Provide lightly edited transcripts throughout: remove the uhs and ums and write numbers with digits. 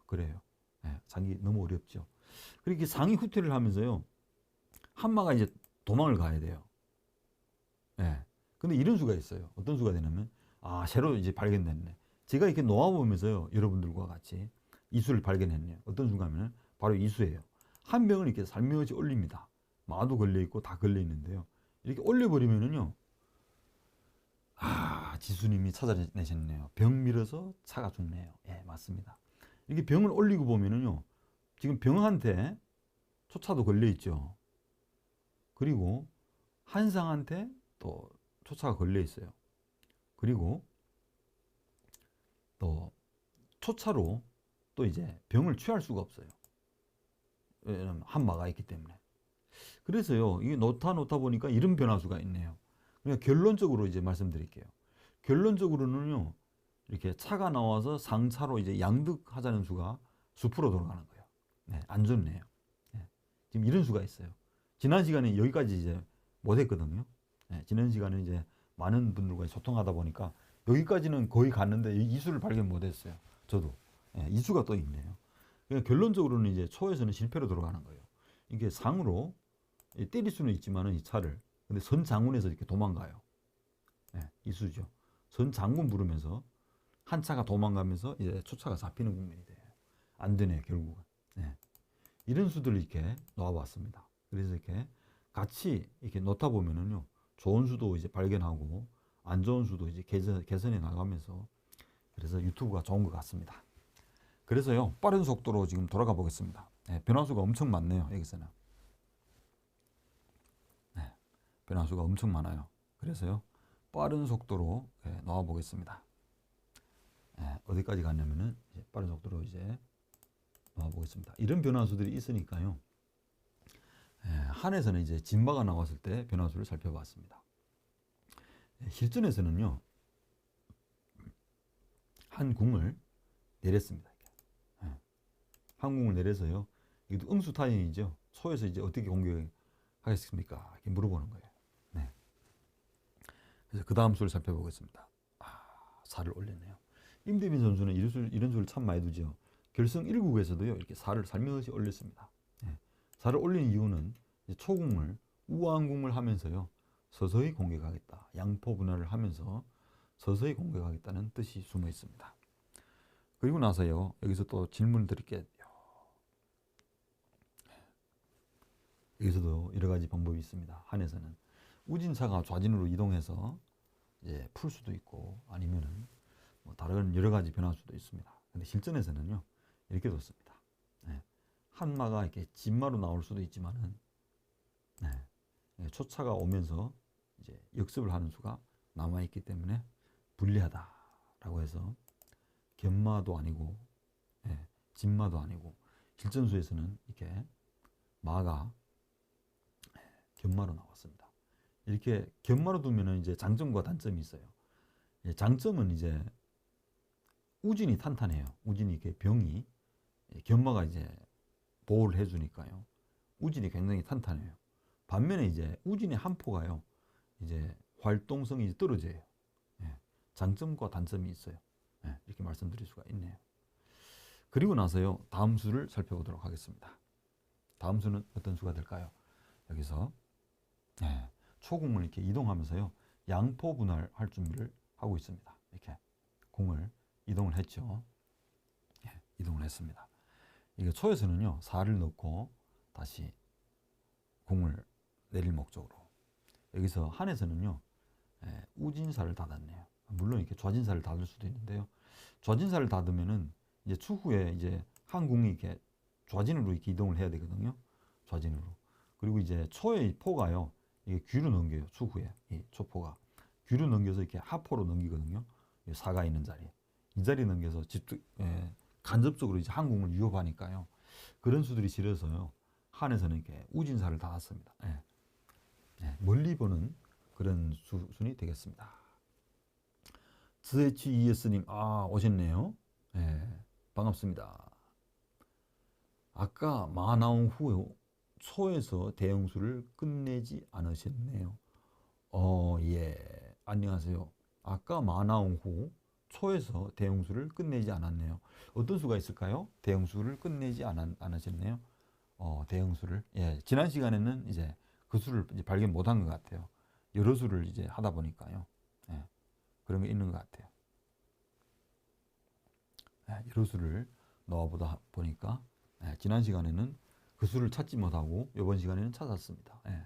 그래요. 예, 자기 너무 어렵죠. 그렇게 상위 후퇴를 하면서요. 한마가 이제 도망을 가야 돼요. 예. 근데 이런 수가 있어요. 어떤 수가 되냐면, 아, 새로 이제 발견됐네. 제가 이렇게 놓아보면서요, 여러분들과 같이 이 수를 발견했네요. 어떤 수가 하면 바로 이 수예요. 한 병을 이렇게 살며시 올립니다. 마도 걸려있고 다 걸려있는데요. 이렇게 올려버리면은요, 아, 지수님이 찾아내셨네요. 병 밀어서 차가 죽네요. 예, 맞습니다. 이렇게 병을 올리고 보면은요, 지금 병한테 초차도 걸려있죠. 그리고 한상한테 또 초차가 걸려 있어요. 그리고 또 초차로 또 이제 병을 취할 수가 없어요. 왜냐면 한마가 있기 때문에. 그래서요, 이게 놓다 보니까 이런 변화수가 있네요. 그러니까 결론적으로 이제 말씀드릴게요. 결론적으로는요, 이렇게 차가 나와서 상차로 이제 양득하자는 수가 숲으로 돌아가는 거예요. 네, 안 좋네요. 네, 지금 이런 수가 있어요. 지난 시간에 여기까지 이제 못했거든요. 네, 지난 시간에 이제 많은 분들과 소통하다 보니까 여기까지는 거의 갔는데 이 수를 발견 못했어요. 저도. 네, 이 수가 또 있네요. 그러니까 결론적으로는 이제 초에서는 실패로 들어가는 거예요. 이게 상으로 때릴 수는 있지만은 이 차를. 근데 선장군에서 이렇게 도망가요. 네, 이 수죠. 선장군 부르면서 한 차가 도망가면서 이제 초차가 잡히는 국면이 돼요. 안 되네요, 결국은. 네. 이런 수들을 이렇게 놓아봤습니다. 그래서 이렇게 같이 이렇게 놓다 보면은요, 좋은 수도 이제 발견하고 안 좋은 수도 이제 개선해 나가면서 그래서 유튜브가 좋은 것 같습니다. 그래서요, 빠른 속도로 지금 돌아가 보겠습니다. 네, 변화수가 엄청 많네요, 여기서는. 네, 변화수가 엄청 많아요. 그래서요, 빠른 속도로 놓아 보겠습니다. 네, 어디까지 갔냐면은 이제 빠른 속도로 이제 놓아 보겠습니다. 이런 변화수들이 있으니까요. 한에서는 이제 진마가 나왔을 때 변화수를 살펴봤습니다. 실전에서는요, 한 궁을 내렸습니다. 한 궁을 내려서요, 이것도 응수 타임이죠. 소에서 이제 어떻게 공격하겠습니까? 이렇게 물어보는 거예요. 네. 그래서 그 다음 수를 살펴보겠습니다. 아, 4를 올렸네요. 임대빈 선수는 이런 수를 참 많이 두죠. 결승 1국에서도요, 이렇게 4를 살며시 올렸습니다. 네. 4를 올린 이유는 초궁을, 우아한 궁을 하면서요, 서서히 공격하겠다. 양포 분할을 하면서 서서히 공격하겠다는 뜻이 숨어 있습니다. 그리고 나서요, 여기서 또 질문을 드릴게요. 여기서도 여러 가지 방법이 있습니다. 한에서는 우진차가 좌진으로 이동해서 이제 풀 수도 있고 아니면은 뭐 다른 여러 가지 변할 수도 있습니다. 근데 실전에서는요, 이렇게 뒀습니다. 네. 한마가 이렇게 진마로 나올 수도 있지만은, 네. 초차가 오면서 이제 역습을 하는 수가 남아 있기 때문에 불리하다라고 해서 견마도 아니고, 진마도 아니고, 실전수에서는 이렇게 마가 견마로 나왔습니다. 이렇게 견마로 두면은 이제 장점과 단점이 있어요. 장점은 이제 우진이 탄탄해요. 우진이 이렇게 병이 견마가 이제 보호를 해주니까요. 우진이 굉장히 탄탄해요. 반면에 이제 우진의 한 포가요, 이제 활동성이 이제 떨어져요. 장점과 단점이 있어요. 이렇게 말씀드릴 수가 있네요. 그리고 나서요, 다음 수를 살펴보도록 하겠습니다. 다음 수는 어떤 수가 될까요? 여기서 초공을 이렇게 이동하면서요, 양포 분할할 준비를 하고 있습니다. 이렇게 공을 이동을 했죠. 이동을 했습니다. 이게 초에서는요, 4를 넣고 다시 공을 내릴 목적으로. 여기서 한에서는요, 우진사를 닫았네요. 물론 이렇게 좌진사를 닫을 수도 있는데요. 좌진사를 닫으면은 이제 추후에 이제 한 공이 이렇게 좌진으로 이렇게 이동을 해야 되거든요. 좌진으로. 그리고 이제 초의 포가요, 이게 귀로 넘겨요. 추후에 이 초포가 귀로 넘겨서 이렇게 하포로 넘기거든요. 사가 있는 자리, 이 자리 넘겨서 간접적으로 이제 한 공을 위협하니까요. 그런 수들이 싫어서요, 한에서는 이렇게 우진사를 닫았습니다. 멀리 보는 그런 수순이 되겠습니다. ZHES님, 오셨네요. 반갑습니다. 아까 마 나온 후 초에서 대형수를 끝내지 않으셨네요. 예. 안녕하세요. 아까 마 나온 후 초에서 대형수를 끝내지 않았네요. 어떤 수가 있을까요? 대형수를 끝내지 않으셨네요. 대형수를. 예, 지난 시간에는 이제 그 수를 이제 발견 못한 것 같아요. 여러 수를 이제 하다 보니까요. 예, 그런 게 있는 것 같아요. 예, 여러 수를 넣어보다 보니까 지난 시간에는 그 수를 찾지 못하고 이번 시간에는 찾았습니다. 예,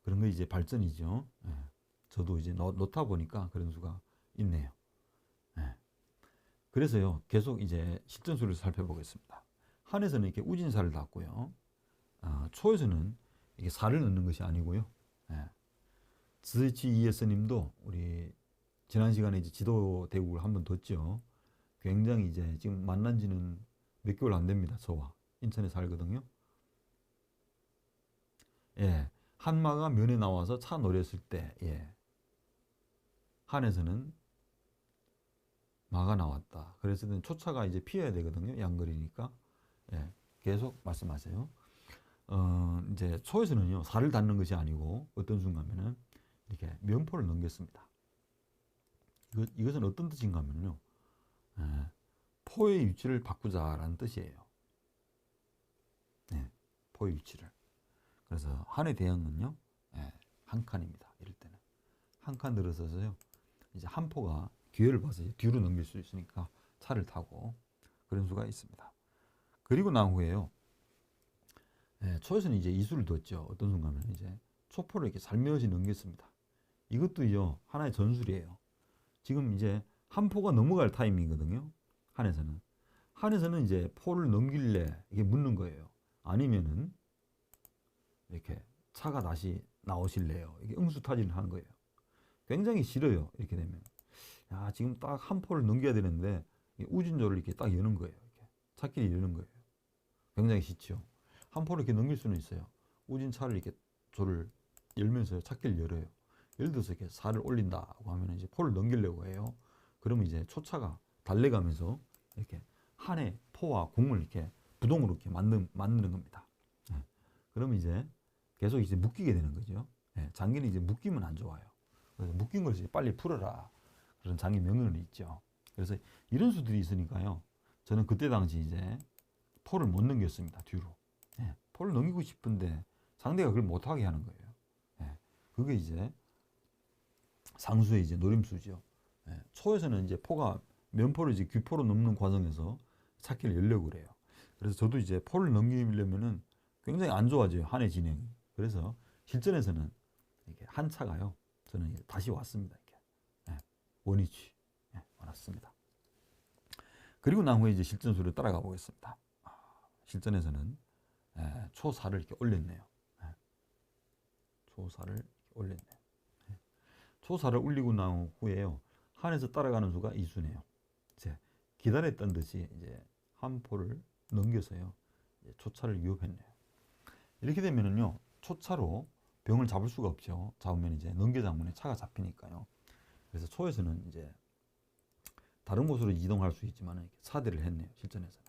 그런 게 이제 발전이죠. 예, 저도 이제 넣다 보니까 그런 수가 있네요. 예, 그래서요, 계속 이제 실전수를 살펴보겠습니다. 한에서는 이렇게 우진사를 닫고요. 초에서는 이게 사를 넣는 것이 아니고요. 예, 즈지이에스님도 우리 지난 시간에 이제 지도 대국을 한번 뒀죠. 굉장히 이제 지금 만난 지는 몇 개월 안 됩니다. 저와 인천에 살거든요. 예, 한마가 면에 나와서 차 노렸을 때, 예, 한에서는 마가 나왔다. 그래서 초차가 이제 피해야 되거든요. 양거리니까. 예, 계속 말씀하세요. 이제 초에서는요, 살을 닿는 것이 아니고 어떤 순간에는 이렇게 면포를 넘겼습니다. 이것은 어떤 뜻인가 하면요, 예, 포의 위치를 바꾸자라는 뜻이에요. 예, 포의 위치를. 그래서 한의 대형은요, 예, 한 칸입니다. 이럴 때는 한 칸 들어서서요, 이제 한 포가 기회를 봐서 뒤로 넘길 수 있으니까 차를 타고 그런 수가 있습니다. 그리고 난 후에요, 예, 초에서는 이제 이수를 뒀죠. 어떤 순간은 이제 초포를 이렇게 살며시 넘겼습니다. 이것도요, 하나의 전술이에요. 지금 이제 한 포가 넘어갈 타이밍이거든요. 한에서는 이제 포를 넘길래 이게 묻는 거예요. 아니면은 이렇게 차가 다시 나오실래요? 이게 응수타진을 하는 거예요. 굉장히 싫어요. 이렇게 되면. 야, 지금 딱 한 포를 넘겨야 되는데 우진조를 이렇게 딱 여는 거예요. 이렇게 차끼리 여는 거예요. 굉장히 싫죠. 한 포를 이렇게 넘길 수는 있어요. 우진차를 이렇게 조를 열면서 차끼를 열어요. 예를 들어서 이렇게 살을 올린다고 하면 이제 포를 넘기려고 해요. 그러면 이제 초차가 달래가면서 이렇게 한의 포와 공을 이렇게 부동으로 이렇게 만드는 겁니다. 예. 그러면 이제 계속 이제 묶이게 되는 거죠. 예. 장기는 이제 묶이면 안 좋아요. 그래서 묶인 걸 이제 빨리 풀어라. 그런 장기 명령이 있죠. 그래서 이런 수들이 있으니까요. 저는 그때 당시 이제 포를 못 넘겼습니다. 뒤로. 예. 포를 넘기고 싶은데 상대가 그걸 못하게 하는 거예요. 예. 그게 이제 상수의 이제 노림수죠. 예. 초에서는 이제 포가 면포를 이제 귀포로 넘는 과정에서 차키를 열려고 그래요. 그래서 저도 이제 포를 넘기려면은 굉장히 안 좋아져요. 한해 진행이. 그래서 실전에서는 이렇게 한 차가요. 저는 이제 다시 왔습니다. 이렇게. 예. 원위치. 예. 왔습니다. 그리고 난 후에 이제 실전수를 따라가 보겠습니다. 실전에서는 초사를 이렇게 올렸네요. 초사를 이렇게 올렸네요. 초사를 올리고 난 후에요. 한에서 따라가는 수가 이수네요. 이제 기다렸던 듯이 이제 한 포를 넘겨서요. 초차를 유업했네요. 이렇게 되면은요, 초차로 병을 잡을 수가 없죠. 잡으면 이제 넘겨장문에 차가 잡히니까요. 그래서 초에서는 이제 다른 곳으로 이동할 수 있지만 차대를 했네요. 실전에서는.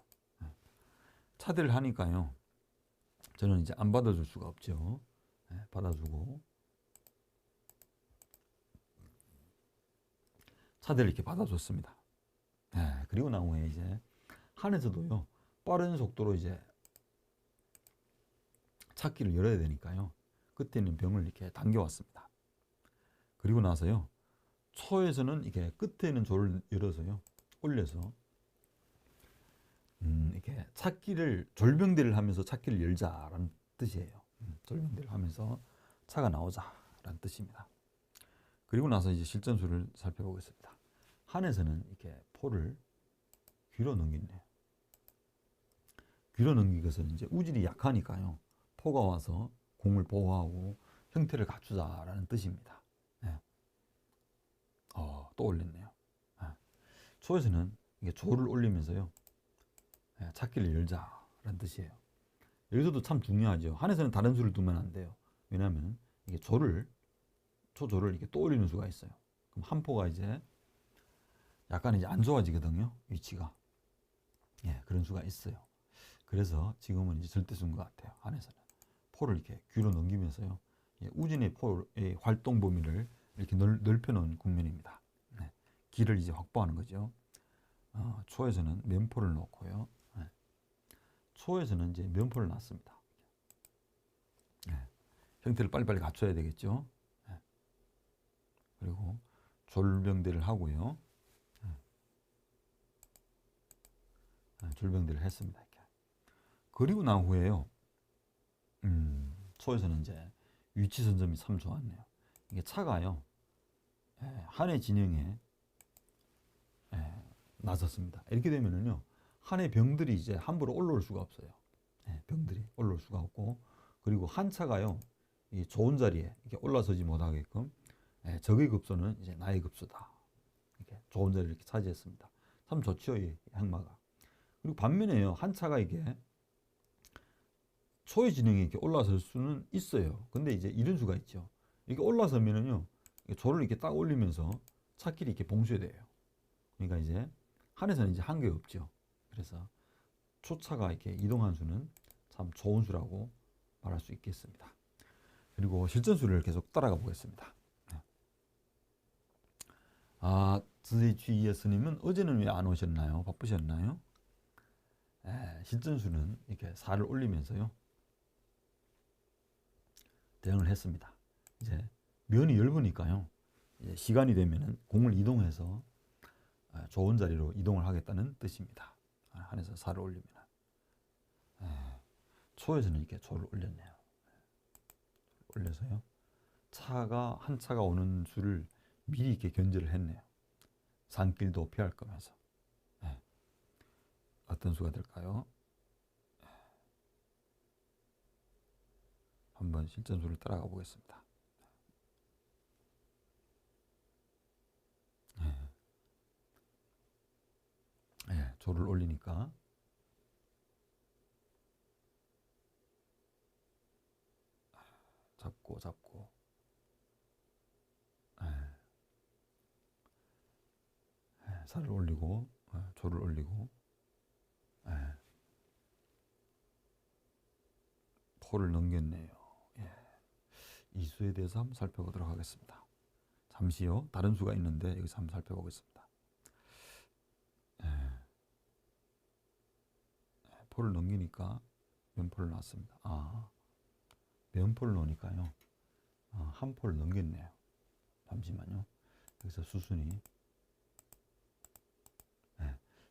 차대를 하니까요. 저는 이제 안 받아줄 수가 없죠. 받아주고 차대를 이렇게 받아줬습니다. 그리고 난 후에 이제 한에서도요. 빠른 속도로 이제 차기를 열어야 되니까요. 그때는 병을 이렇게 당겨왔습니다. 그리고 나서요. 초에서는 이렇게 끝에 있는 조를 열어서요. 올려서 이렇게 차기를 졸병대를 하면서 차기를 열자라는 뜻이에요. 졸병대를 하면서 차가 나오자라는 뜻입니다. 그리고 나서 이제 실전수를 살펴보겠습니다. 한에서는 이렇게 포를 귀로 넘기네요. 귀로 넘긴 것은 이제 우질이 약하니까요. 포가 와서 공을 보호하고 형태를 갖추자라는 뜻입니다. 네. 또 올렸네요. 네. 초에서는 이게 조를 올리면서요. 찾기를 열자라는 뜻이에요. 여기서도 참 중요하죠. 한에서는 다른 수를 두면 안 돼요. 왜냐하면 이게 초조를 이렇게 또 올리는 수가 있어요. 그럼 한 포가 이제 약간 이제 안 좋아지거든요. 위치가. 그런 수가 있어요. 그래서 지금은 이제 절대수인 것 같아요. 한에서는. 포를 이렇게 귀로 넘기면서요. 우진의 포의 활동 범위를 이렇게 넓혀놓은 국면입니다. 길을 이제 확보하는 거죠. 초에서는 면포를 놓고요. 초에서는 이제 면포를 놨습니다. 형태를 빨리빨리 갖춰야 되겠죠. 그리고 졸병대를 하고요. 졸병대를 했습니다. 이렇게. 그리고 난 후에요. 초에서는 이제 위치 선점이 참 좋았네요. 이게 차가요. 한해 진영에 나섰습니다. 이렇게 되면은요. 한해 병들이 이제 함부로 올라올 수가 없어요. 병들이 올라올 수가 없고, 그리고 한 차가요. 이 좋은 자리에 이렇게 올라서지 못하게끔 적의 급소는 이제 나의 급소다. 이렇게 좋은 자리를 이렇게 차지했습니다. 참 좋죠, 이 항마가. 그리고 반면에요, 한 차가 이게 초의 진영에 이렇게 올라설 수는 있어요. 근데 이제 이런 수가 있죠. 이렇게 올라서면은요, 조를 이렇게 딱 올리면서 차끼리 이렇게 봉쇄돼요. 그러니까 이제 한에서는 이제 한계가 없죠. 그래서 초차가 이렇게 이동한 수는 참 좋은 수라고 말할 수 있겠습니다. 그리고 실전수를 계속 따라가 보겠습니다. ZHES님은 어제는 왜 안 오셨나요? 바쁘셨나요? 실전수는 이렇게 4를 올리면서요. 대응을 했습니다. 이제 면이 엷으니까요. 이제 시간이 되면은 공을 이동해서 좋은 자리로 이동을 하겠다는 뜻입니다. 한에서 4를 올리면. 초에서는 이렇게 조를 올렸네요. 올려서요. 한 차가 오는 수를 미리 이렇게 견제를 했네요. 산길도 피할 거면서. 어떤 수가 될까요? 한번 실전수를 따라가 보겠습니다. 조를 올리니까 잡고 살을 올리고 조를 올리고 포를 넘겼네요. 이 수에 대해서 한번 살펴보도록 하겠습니다. 잠시요. 다른 수가 있는데 여기서 한번 살펴보겠습니다. 포를 넘기니까 면포를 놨습니다. 면포를 놓으니까요. 한 포를 넘겼네요. 잠시만요. 여기서 수순이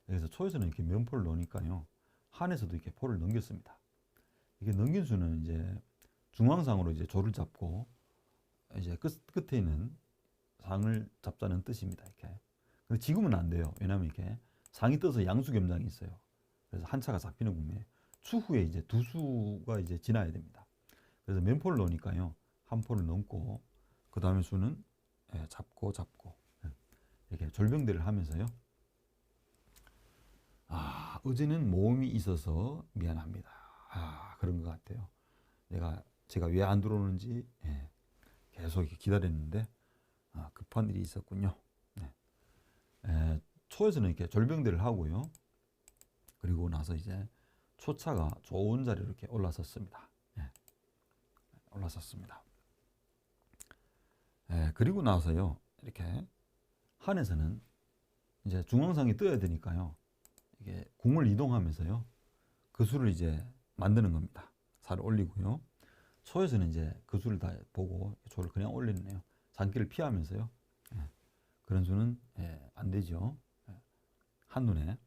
여기서 초에서는 이렇게 면포를 놓으니까요. 한에서도 이렇게 포를 넘겼습니다. 이게 넘긴 수는 이제 중앙상으로 이제 조를 잡고 이제 끝에 있는 상을 잡자는 뜻입니다. 이렇게. 근데 지금은 안 돼요. 왜냐하면 이렇게 상이 떠서 양수 겸장이 있어요. 그래서 한 차가 잡히는 국면에 추후에 이제 두 수가 이제 지나야 됩니다. 그래서 면포를 넣으니까요. 한 포를 넘고 그 다음에 수는 잡고 이렇게 졸병대를 하면서요. 어제는 모험이 있어서 미안합니다. 그런 것 같아요. 제가 왜 안 들어오는지 계속 이렇게 기다렸는데 급한 일이 있었군요. 초에서는 이렇게 졸병대를 하고요. 그리고 나서 이제 초차가 좋은 자리로 이렇게 올라섰습니다. 올라섰습니다. 그리고 나서요. 이렇게 한에서는 이제 중앙상이 떠야 되니까요. 이게 궁을 이동하면서요. 그 수를 이제 만드는 겁니다. 살을 올리고요. 초에서는 이제 그 수를 다 보고 조를 그냥 올리네요. 장기를 피하면서요. 그런 수는 안 되죠. 한눈에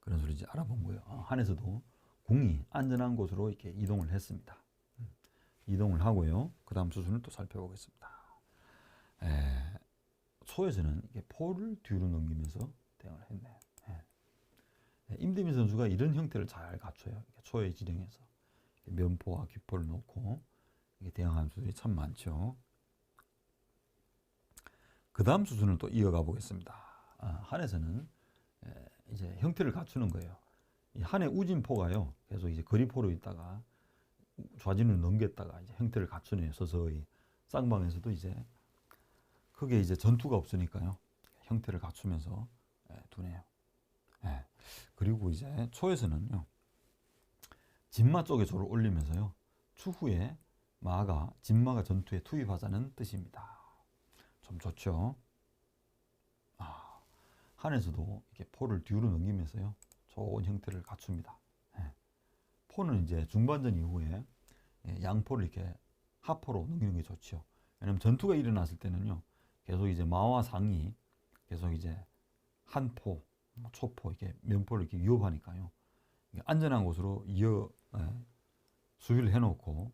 그런 수를 이제 알아본 거예요. 한에서도 궁이 안전한 곳으로 이렇게 이동을 했습니다. 이동을 하고요. 그 다음 수순을 또 살펴보겠습니다. 초에서는 이게 포를 뒤로 넘기면서 대응을 했네요. 임대민 선수가 이런 형태를 잘 갖춰요. 초의 진영에서 면포와 귓포를 놓고 대응하는 수들이 참 많죠. 그 다음 수순을 또 이어가 보겠습니다. 한에서는 이제 형태를 갖추는 거예요. 이 한의 우진포가요. 계속 이제 거리포로 있다가 좌진으로 넘겼다가 이제 형태를 갖추네요. 서서히 쌍방에서도 이제 크게 이제 전투가 없으니까요. 형태를 갖추면서 두네요. 그리고 이제 초에서는요. 진마 쪽에 조를 올리면서요. 추후에 진마가 전투에 투입하자는 뜻입니다. 좀 좋죠. 한에서도 이렇게 포를 뒤로 넘기면서요. 좋은 형태를 갖춥니다. 예. 포는 이제 중반전 이후에 양포를 이렇게 하포로 넘기는 게 좋죠. 왜냐면 전투가 일어났을 때는요. 계속 이제 마와 상이 계속 이제 한포, 초포, 이렇게 면포를 이렇게 위협하니까요. 안전한 곳으로 수비를 해놓고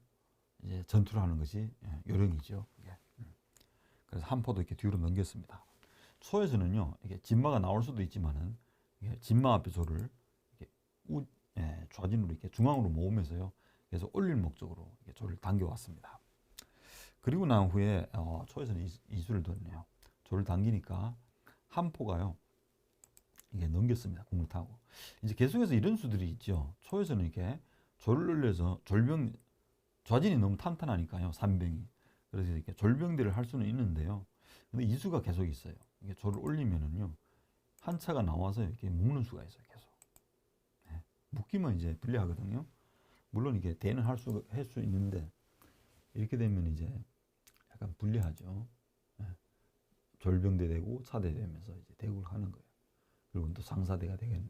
이제 전투를 하는 것이 요령이죠. 그래서 한 포도 이렇게 뒤로 넘겼습니다. 초에서는요, 이게 진마가 나올 수도 있지만은 진마 앞에 조를 이렇게 좌진으로 이렇게 중앙으로 모으면서요, 계속 올릴 목적으로 이렇게 조를 당겨왔습니다. 그리고 난 후에 초에서는 이수를 뒀네요. 조를 당기니까 한 포가요, 이게 넘겼습니다. 공을 타고. 이제 계속해서 이런 수들이 있죠. 초에서는 이렇게 조를 올려서 좌진이 너무 탄탄하니까요, 산병이. 그래서 이렇게 졸병대를 할 수는 있는데요. 근데 이수가 계속 있어요. 이게 조를 올리면은요, 한 차가 나와서 이렇게 묶는 수가 있어요, 계속. 네. 묶이면 이제 불리하거든요. 물론 이게 대는 할 수 있는데, 이렇게 되면 이제 약간 불리하죠. 네. 졸병대 되고 차대 되면서 이제 대국을 하는 거예요. 그리고 또 상사대가 되겠네요.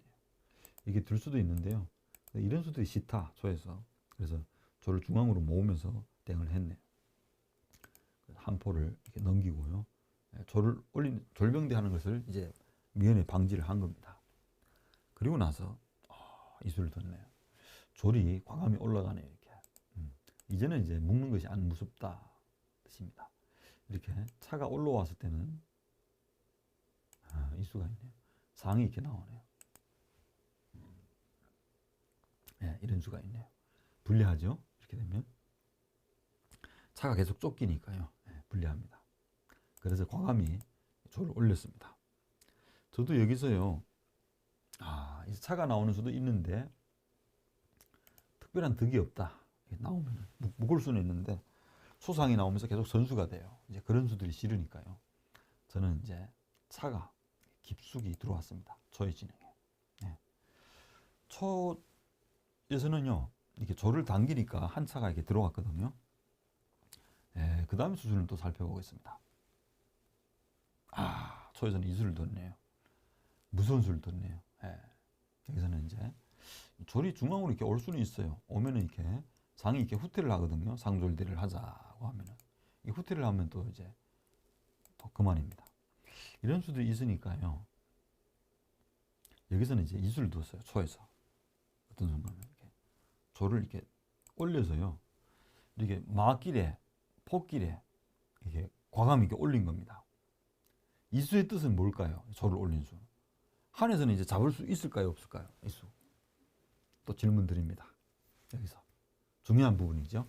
이게 들 수도 있는데요. 이런 수들이 싫다, 초에서. 그래서 조를 중앙으로 모으면서 대응을 했네요. 한 포를 이렇게 넘기고요. 조를 올린 졸병대 하는 것을 이제 미연에 방지를 한 겁니다. 그리고 나서 이수를 뒀네요. 졸이 과감히 올라가네요. 이렇게. 이제는 이제 묶는 것이 안 무섭다 뜻입니다. 이렇게 차가 올라왔을 때는 이수가 있네요. 상이 이렇게 나오네요. 이런 수가 있네요. 불리하죠? 이렇게 되면 차가 계속 쫓기니까요. 불리합니다. 그래서 과감히 조를 올렸습니다. 저도 여기서요, 이제 차가 나오는 수도 있는데 특별한 득이 없다. 나오면 묶을 수는 있는데 소상이 나오면서 계속 선수가 돼요. 이제 그런 수들이 싫으니까요. 저는 이제 차가 깊숙이 들어왔습니다. 초의 진영에. 초에서는요, 이렇게 조를 당기니까 한 차가 이렇게 들어왔거든요. 그 다음 수준을 또 살펴보겠습니다. 초에서는 이수를 뒀네요. 무서운 수를 뒀네요. 여기서는 이제 졸이 중앙으로 이렇게 올 수는 있어요. 오면은 이렇게 상이 이렇게 후퇴를 하거든요. 상졸대를 하자고 하면은 이 후퇴를 하면 또 이제 또 그만입니다. 이런 수도 있으니까요. 여기서는 이제 이수를 뒀어요. 초에서 어떤 순간에 이렇게 조를 이렇게 올려서요. 이렇게 마길에 폭길에 이렇게 과감히 이렇게 올린 겁니다. 이수의 뜻은 뭘까요? 조를 올린 수. 한에서는 이제 잡을 수 있을까요? 없을까요? 이수. 또 질문 드립니다. 여기서. 중요한 부분이죠.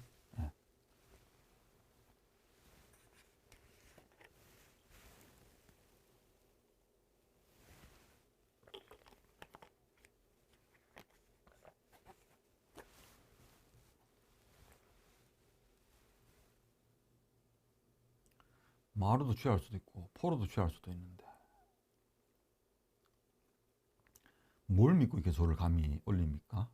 마로도 취할 수도 있고 포로도 취할 수도 있는데 뭘 믿고 이렇게 조를 감히 올립니까?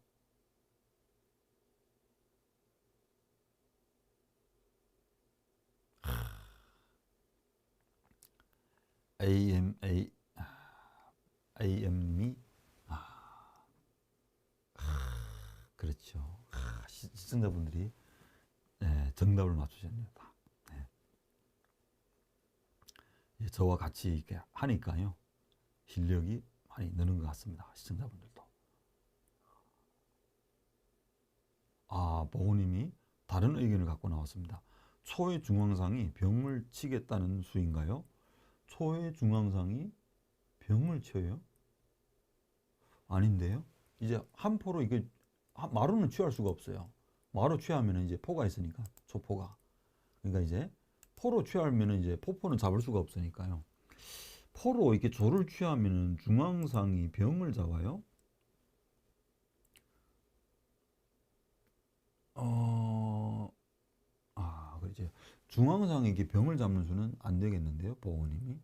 AM님이 그렇죠. 시청자분들이 정답을 맞추셨네요. 다. 저와 같이 이렇게 하니까요. 실력이 많이 느는 것 같습니다. 시청자분들도. 보호님이 다른 의견을 갖고 나왔습니다. 초의 중앙상이 병을 치겠다는 수인가요? 초의 중앙상이 병을 쳐요? 아닌데요? 이제 한 포로 이게 마루는 취할 수가 없어요. 마루 취하면 이제 포가 있으니까 초포가. 그러니까 이제 포로 취하면 이제 포포는 잡을 수가 없으니까요. 포로 이렇게 조를 취하면 중앙상이 병을 잡아요? 그렇지. 중앙상이 이렇게 병을 잡는 수는 안 되겠는데요, 보호님이?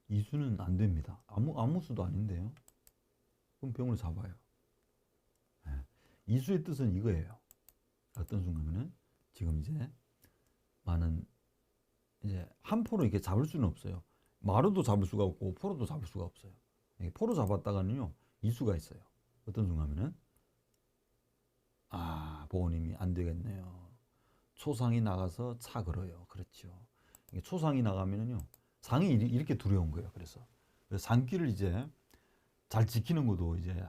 이 수는 안 됩니다. 아무 수도 아닌데요. 그럼 병을 잡아요. 이 수의 뜻은 이거예요. 어떤 순간에는 지금 이제 많은 이제 한 포로 이렇게 잡을 수는 없어요. 마루도 잡을 수가 없고 포로도 잡을 수가 없어요. 포로 잡았다가는요 이수가 있어요. 어떤 수가 하면은 보호님이 안 되겠네요. 초상이 나가서 차 걸어요. 그렇죠. 초상이 나가면은요 상이 이렇게 두려운 거예요. 그래서 상기를 이제 잘 지키는 것도 이제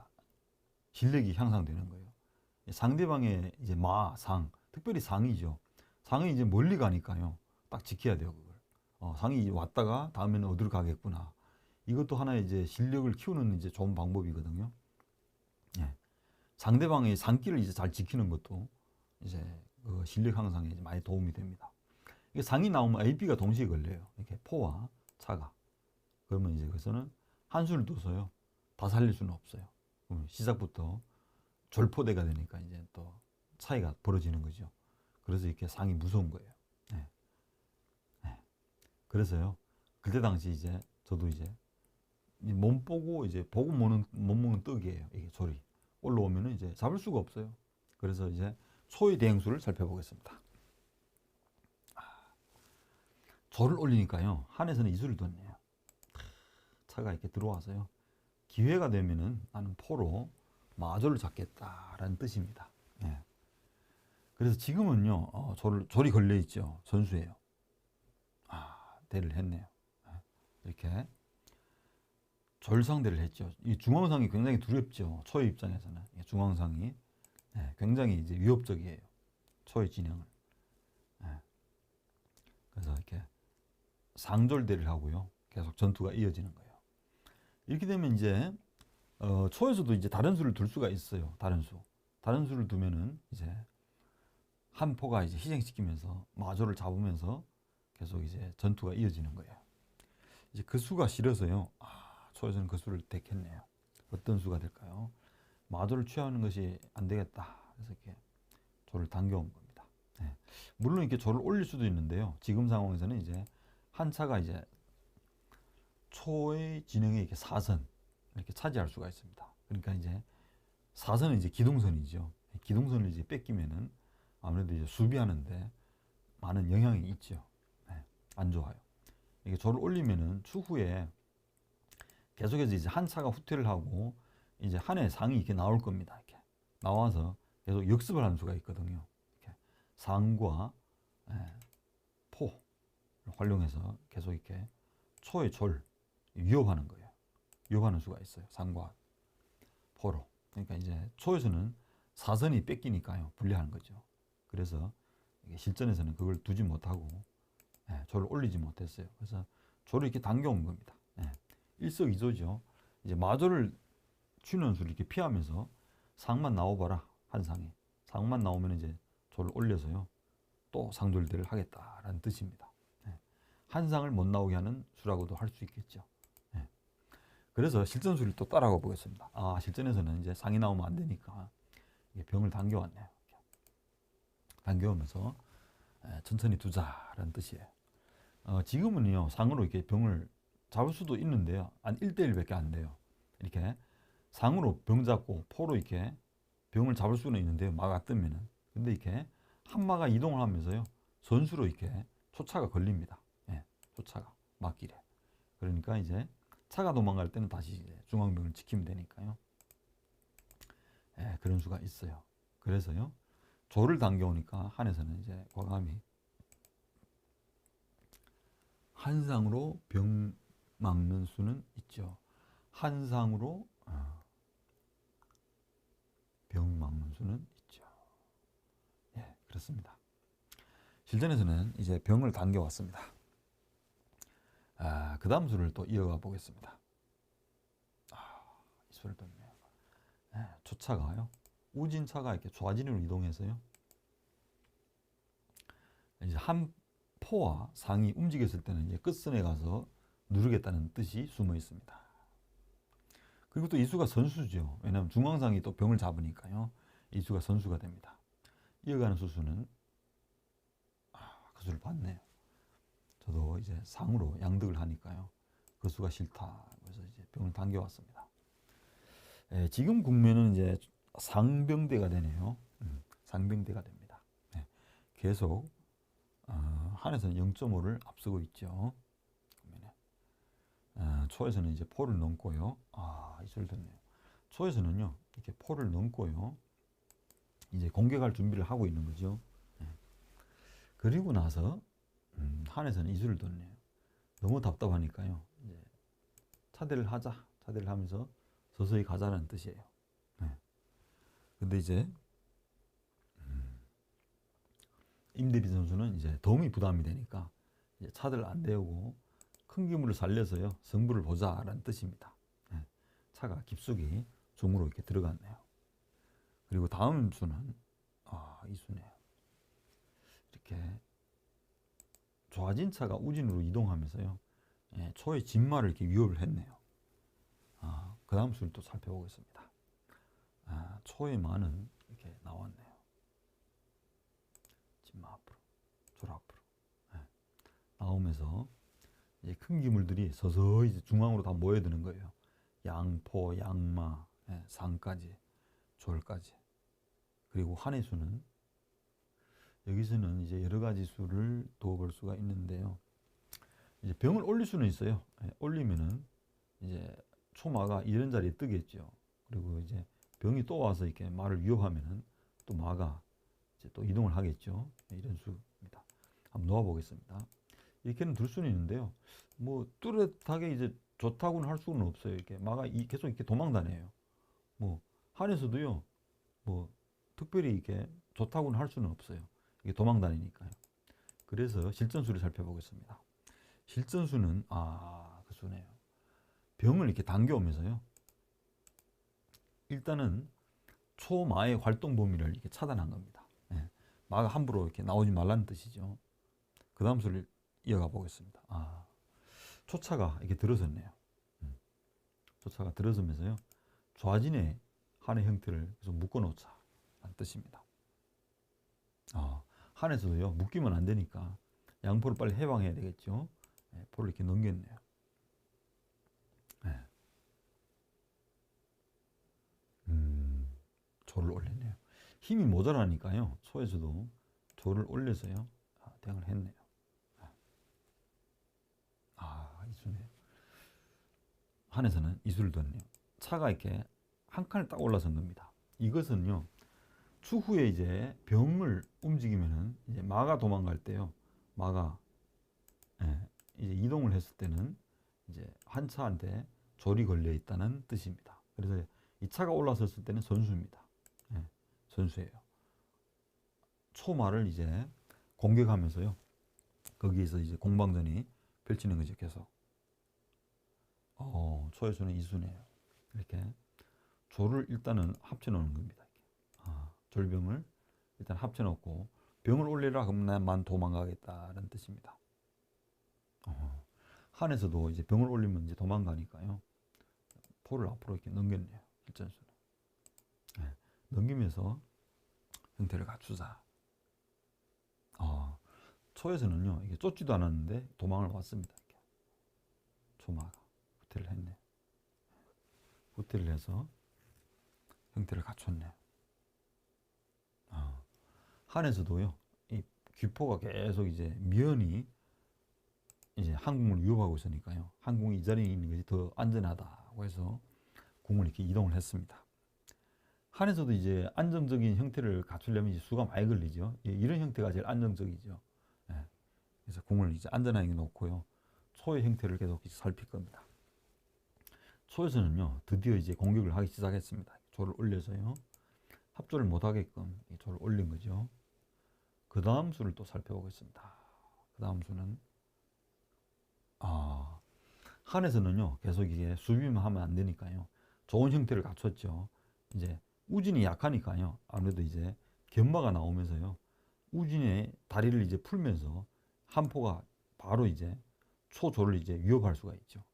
실력이 향상되는 거예요. 상대방의 이제 상, 특별히 상이죠. 상이 이제 멀리 가니까요. 딱 지켜야 돼요, 그걸. 상이 왔다가 다음에는 어디로 가겠구나. 이것도 하나의 이제 실력을 키우는 이제 좋은 방법이거든요. 예. 상대방의 상기를 이제 잘 지키는 것도 이제 그 실력 향상에 이제 많이 도움이 됩니다. 이게 상이 나오면 A, B가 동시에 걸려요. 이렇게 포와 차가. 그러면 이제 그래서는 한 수를 둬서요. 다 살릴 수는 없어요. 그러면 시작부터 졸포대가 되니까 이제 또 차이가 벌어지는 거죠. 그래서 이렇게 상이 무서운 거예요. 네. 네. 그래서요. 그때 당시 이제 저도 이제 몸 보고 이제 보고 못 먹는 떡이에요. 이게 조리. 올라오면은 이제 잡을 수가 없어요. 그래서 이제 초의 대행수를 살펴보겠습니다. 조를 올리니까요. 한에서는 이수를 뒀네요. 차가 이렇게 들어와서요. 기회가 되면은 나는 포로 마조를 잡겠다라는 뜻입니다. 예. 그래서 지금은요, 조리 걸려 있죠. 전수예요. 대를 했네요. 예. 이렇게 졸상대를 했죠. 이 중앙상이 굉장히 두렵죠. 초의 입장에서는 중앙상이 굉장히 이제 위협적이에요. 초의 진영을. 예. 그래서 이렇게 상졸대를 하고요. 계속 전투가 이어지는 거예요. 이렇게 되면 이제 초에서도 이제 다른 수를 둘 수가 있어요. 다른 수를 두면은 이제 한 포가 이제 희생시키면서 마조를 잡으면서 계속 이제 전투가 이어지는 거예요. 이제 그 수가 싫어서요. 초에서는 그 수를 택했네요. 어떤 수가 될까요? 마조를 취하는 것이 안 되겠다. 그래서 이렇게 조를 당겨온 겁니다. 네. 물론 이렇게 조를 올릴 수도 있는데요. 지금 상황에서는 이제 한 차가 이제 초의 진영에 이렇게 사선 이렇게 차지할 수가 있습니다. 그러니까 이제 사선은 이제 기동선이죠. 기동선을 이제 뺏기면은 아무래도 이제 수비하는데 많은 영향이 있죠. 네, 안 좋아요. 이게 조를 올리면은 추후에 계속해서 이제 한 차가 후퇴를 하고 이제 한해 상이 이렇게 나올 겁니다. 이렇게 나와서 계속 역습을 하는 수가 있거든요. 이렇게 상과 포를 활용해서 계속 이렇게 초의 졸 위협하는 거예요. 위협하는 수가 있어요. 상과 포로. 그러니까 이제 초에서는 사선이 뺏기니까요. 불리하는 거죠. 그래서 실전에서는 그걸 두지 못하고 조를 올리지 못했어요. 그래서 조를 이렇게 당겨온 겁니다. 일석이조죠. 이제 마조를 취는 수를 이렇게 피하면서 상만 나와봐라. 한 상에. 상만 나오면 이제 조를 올려서요. 또 상졸대를 하겠다라는 뜻입니다. 한 상을 못 나오게 하는 수라고도 할 수 있겠죠. 그래서 실전수를 또 따라가 보겠습니다. 실전에서는 이제 상이 나오면 안 되니까 병을 당겨왔네요. 당겨오면서 천천히 두자라는 뜻이에요. 지금은요 상으로 이렇게 병을 잡을 수도 있는데요. 한 1대1밖에 안 돼요. 이렇게 상으로 병 잡고 포로 이렇게 병을 잡을 수는 있는데요. 마가 뜨면은. 근데 이렇게 한 마가 이동을 하면서요. 선수로 이렇게 초차가 걸립니다. 초차가 막길에. 그러니까 이제 차가 도망갈 때는 다시 이제 중앙병을 지키면 되니까요. 그런 수가 있어요. 그래서요. 조를 당겨오니까 한에서는 이제 과감히 한 상으로 병 막는 수는 있죠. 한 상으로 병 막는 수는 있죠. 그렇습니다. 실전에서는 이제 병을 당겨왔습니다. 그 다음 수를 또 이어가 보겠습니다. 이 수를 떴네요. 초차가요. 우진차가 이렇게 좌진으로 이동해서요. 이제 한 포와 상이 움직였을 때는 이제 끝선에 가서 누르겠다는 뜻이 숨어 있습니다. 그리고 또 이수가 선수죠. 왜냐하면 중앙상이 또 병을 잡으니까요. 이수가 선수가 됩니다. 이어가는 수수는 그 수를 봤네요. 저도 이제 상으로 양득을 하니까요. 그 수가 싫다. 그래서 이제 병을 당겨왔습니다. 지금 국면은 이제 상병대가 되네요. 상병대가 됩니다. 계속 한에서는 0.5를 앞서고 있죠. 초에서는 이제 포를 넘고요. 이슬을 뒀네요. 초에서는요, 이렇게 포를 넘고요. 이제 공격할 준비를 하고 있는 거죠. 예. 그리고 나서 한에서는 이슬을 뒀네요. 너무 답답하니까요. 이제 차대를 하자. 차대를 하면서 서서히 가자는 뜻이에요. 예. 근데 이제 임대비 선수는 이제 도움이 부담이 되니까 이제 차들 안 데우고 큰 기물을 살려서요 승부를 보자라는 뜻입니다. 예. 차가 깊숙이 중으로 이렇게 들어갔네요. 그리고 다음 수는 이 수네요. 이렇게 좌진 차가 우진으로 이동하면서요 초의 진마를 이렇게 위협을 했네요. 그 다음 수를 또 살펴보겠습니다. 초의 마는 이렇게 나왔네요. 진마 앞으로, 조라 앞으로 나오면서 이제 큰 기물들이 서서히 이제 중앙으로 다 모여드는 거예요. 양포, 양마, 상까지, 졸까지. 그리고 한의 수는 여기서는 이제 여러 가지 수를 두어볼 수가 있는데요. 이제 병을 올릴 수는 있어요. 올리면은 이제 초마가 이런 자리에 뜨겠죠. 그리고 이제 병이 또 와서 이렇게 마를 위협하면은 또 마가 이제 또 이동을 하겠죠. 이런 수입니다. 한번 놓아 보겠습니다. 이렇게는 둘 수는 있는데요. 뭐 뚜렷하게 이제 좋다고는 할 수는 없어요. 이렇게 마가 계속 이렇게 도망 다녀요. 뭐 한에서도요. 뭐 특별히 이렇게 좋다고는 할 수는 없어요. 이게 도망 다니니까요. 그래서 실전수를 살펴보겠습니다. 실전수는 그 수네요. 병을 이렇게 당겨오면서요. 일단은 초마의 활동 범위를 이렇게 차단한 겁니다. 마가 함부로 이렇게 나오지 말라는 뜻이죠. 그 다음 수를 이어가 보겠습니다. 초차가 이렇게 들어섰네요. 초차가 들어서면서요. 좌진의 한의 형태를 계속 묶어놓자라는 뜻입니다. 한에서도요. 묶이면 안 되니까 양포를 빨리 해방해야 되겠죠. 포를 이렇게 넘겼네요. 조를 올렸네요. 힘이 모자라니까요. 초에서도 조를 올려서요. 대응을 했네요. 이수네요. 한에서는 이수를 뒀네요. 차가 이렇게 한 칸을 딱 올라선 겁니다. 이것은요. 추후에 이제 병을 움직이면은 이제 마가 도망갈 때요. 마가 이제 이동을 했을 때는 이제 한 차한테 졸이 걸려 있다는 뜻입니다. 그래서 이 차가 올라섰을 때는 선수입니다. 선수예요. 초마를 이제 공격하면서요. 거기에서 이제 공방전이 펼치는 거죠. 계속. 초에서는 이수네요. 이렇게 조를 일단은 합쳐 놓는 겁니다. 졸병을 일단 합쳐 놓고 병을 올리라 그러면 만 도망가겠다는 뜻입니다. 한에서도 이제 병을 올리면 이제 도망가니까요. 포를 앞으로 이렇게 넘겼네요. 일전수는. 넘기면서 형태를 갖추자. 초에서는요. 이게 쫓지도 않았는데 도망을 왔습니다. 이렇게. 초마가 후퇴를 했네요. 후퇴를 해서 형태를 갖췄네요. 한에서도요. 이 귀포가 계속 이제 미연이 이제 한궁을 위협하고 있으니까요. 한궁이 이 자리에 있는 것이 더 안전하다고 해서 궁을 이렇게 이동을 했습니다. 한에서도 이제 안정적인 형태를 갖추려면 이제 수가 많이 걸리죠. 이런 형태가 제일 안정적이죠. 그래서 궁을 이제 안전하게 놓고요. 초의 형태를 계속 살필 겁니다. 초에서는요, 드디어 이제 공격을 하기 시작했습니다. 조를 올려서요. 합조를 못하게끔 조를 올린 거죠. 그 다음 수를 또 살펴보겠습니다. 그 다음 수는 한에서는요 계속 이게 수비만 하면 안 되니까요. 좋은 형태를 갖췄죠. 이제 우진이 약하니까요. 아무래도 이제 견마가 나오면서요. 우진의 다리를 이제 풀면서 한포가 바로 이제 초조를 이제 위협할 수가 있죠.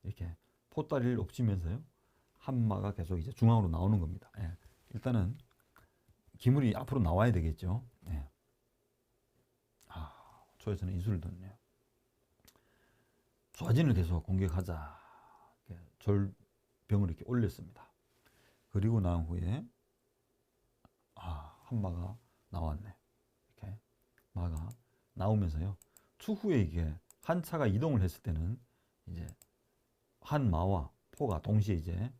이렇게 포다리를 엎치면서요. 한마가 계속 이제 중앙으로 나오는 겁니다. 일단은 기물이 앞으로 나와야 되겠죠. 초에서는 이수를 뒀네요. 좌진을 계속 공격하자. 절병을 이렇게 올렸습니다. 그리고 난 후에 한마가 나왔네. 이렇게 마가 나오면서요. 추후에 이게 한 차가 이동을 했을 때는 이제 한 마와 포가 동시에 이제